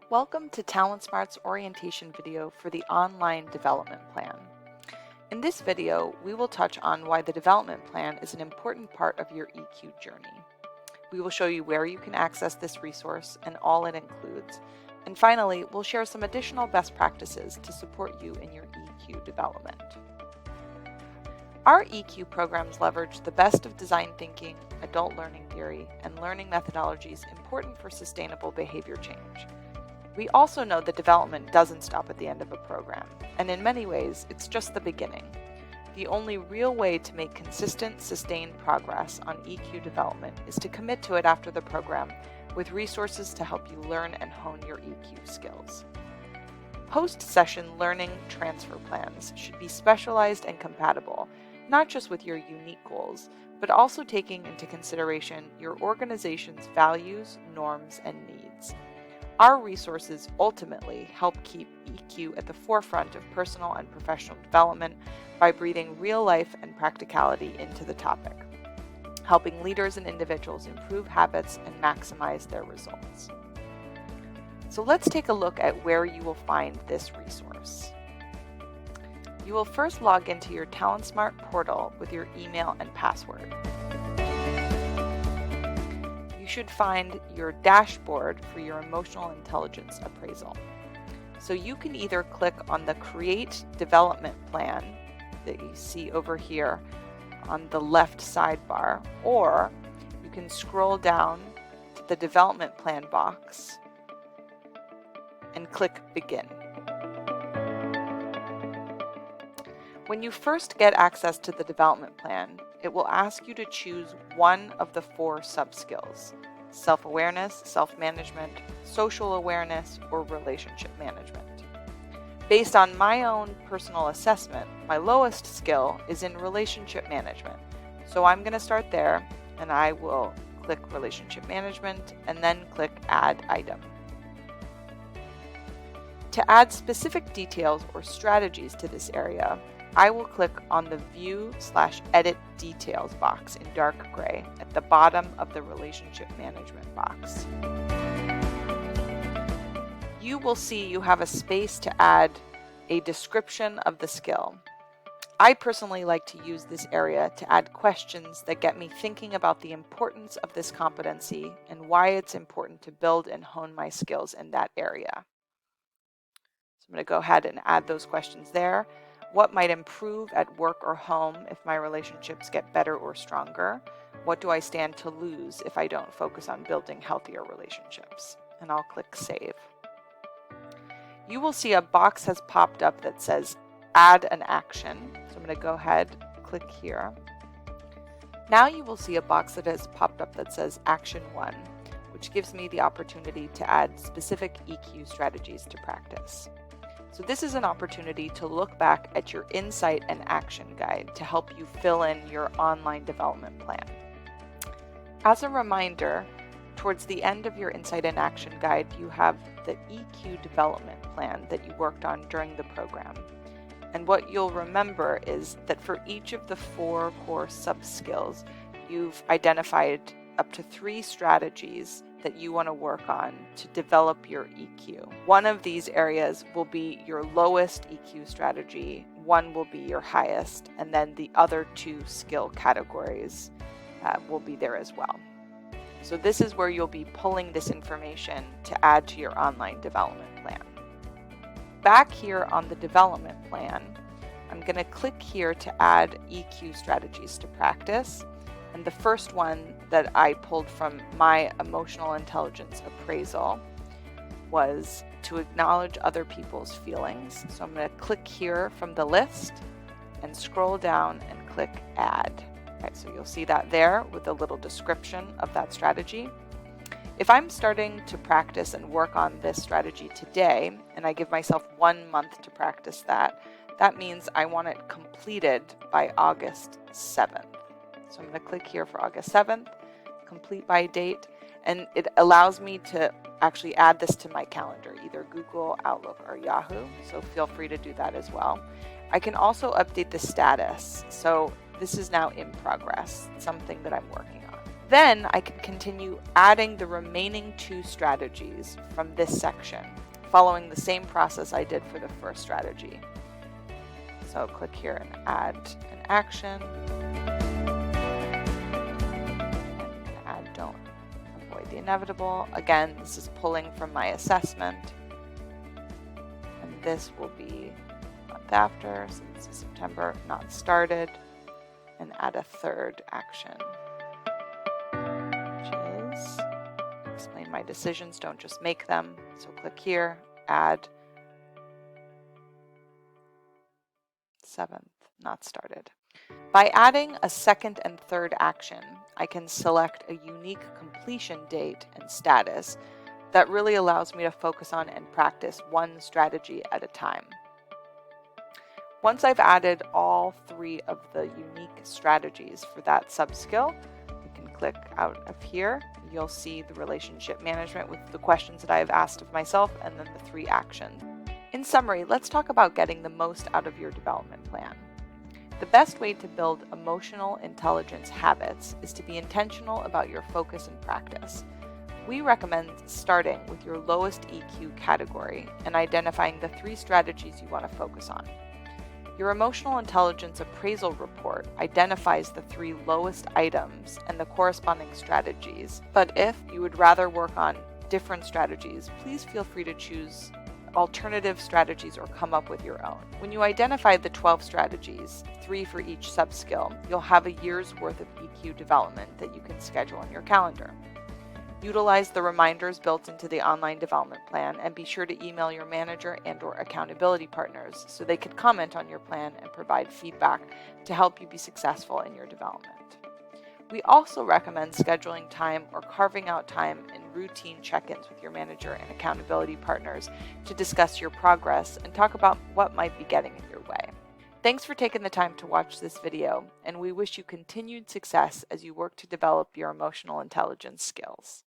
Welcome to TalentSmart's orientation video for the online development plan. In this video, we will touch on why the development plan is an important part of your EQ journey. We will show you where you can access this resource and all it includes. And finally, we'll share some additional best practices to support you in your EQ development. Our EQ programs leverage the best of design thinking, adult learning theory, and learning methodologies important for sustainable behavior change. We also know that development doesn't stop at the end of a program, and in many ways, it's just the beginning. The only real way to make consistent, sustained progress on EQ development is to commit to it after the program with resources to help you learn and hone your EQ skills. Post-session learning transfer plans should be specialized and compatible, not just with your unique goals, but also taking into consideration your organization's values, norms, and needs. Our resources ultimately help keep EQ at the forefront of personal and professional development by breathing real life and practicality into the topic, helping leaders and individuals improve habits and maximize their results. So let's take a look at where you will find this resource. You will first log into your TalentSmart portal with your email and password. You should find your dashboard for your emotional intelligence appraisal. So you can either click on the Create Development Plan that you see over here on the left sidebar, or you can scroll down to the Development Plan box and click Begin. When you first get access to the development plan, it will ask you to choose one of the 4 sub-skills: self-awareness, self-management, social awareness, or relationship management. Based on my own personal assessment, my lowest skill is in relationship management. So I'm going to start there, and I will click relationship management and then click Add Item. To add specific details or strategies to this area, I will click on the View/Edit Details box in dark gray at the bottom of the Relationship Management box. You will see you have a space to add a description of the skill. I personally like to use this area to add questions that get me thinking about the importance of this competency and why it's important to build and hone my skills in that area. So I'm going to go ahead and add those questions there. What might improve at work or home if my relationships get better or stronger? What do I stand to lose if I don't focus on building healthier relationships? And I'll click Save. You will see a box has popped up that says Add an Action. So I'm going to go ahead, click here. Now you will see a box that has popped up that says Action 1, which gives me the opportunity to add specific EQ strategies to practice. So this is an opportunity to look back at your insight and action guide to help you fill in your online development plan. As a reminder, towards the end of your insight and action guide, you have the EQ development plan that you worked on during the program. And what you'll remember is that for each of the 4 core sub-skills, you've identified up to 3 strategies that you want to work on to develop your EQ. One of these areas will be your lowest EQ strategy, one will be your highest, and then the other 2 skill categories will be there as well. So this is where you'll be pulling this information to add to your online development plan. Back here on the development plan, I'm going to click here to add EQ strategies to practice. And the first one that I pulled from my emotional intelligence appraisal was to acknowledge other people's feelings. So I'm going to click here from the list and scroll down and click Add. Okay, so you'll see that there with a little description of that strategy. If I'm starting to practice and work on this strategy today, and I give myself 1 month to practice that, that means I want it completed by August 7th. So I'm going to click here for August 7th, complete by date, and it allows me to actually add this to my calendar, either Google, Outlook, or Yahoo, so feel free to do that as well. I can also update the status, so this is now in progress, something that I'm working on. Then I can continue adding the remaining 2 strategies from this section, following the same process I did for the first strategy. So click here and add an action. And add don't avoid the inevitable. Again, this is pulling from my assessment. And this will be month after, so this is September, not started. And add a third action, which is explain my decisions, don't just make them. So click here, add 7th, not started. By adding a second and third action, I can select a unique completion date and status that really allows me to focus on and practice one strategy at a time. Once I've added all 3 of the unique strategies for that sub-skill, you can click out of here. You'll see the relationship management with the questions that I have asked of myself and then the 3 actions. In summary, let's talk about getting the most out of your development plan. The best way to build emotional intelligence habits is to be intentional about your focus and practice. We recommend starting with your lowest EQ category and identifying the 3 strategies you want to focus on. Your emotional intelligence appraisal report identifies the 3 lowest items and the corresponding strategies. But if you would rather work on different strategies, please feel free to choose alternative strategies or come up with your own. When you identify the 12 strategies, 3 for each sub-skill, you'll have a year's worth of EQ development that you can schedule in your calendar. Utilize the reminders built into the online development plan and be sure to email your manager and/or accountability partners so they can comment on your plan and provide feedback to help you be successful in your development. We also recommend scheduling time or carving out time in routine check-ins with your manager and accountability partners to discuss your progress and talk about what might be getting in your way. Thanks for taking the time to watch this video, and we wish you continued success as you work to develop your emotional intelligence skills.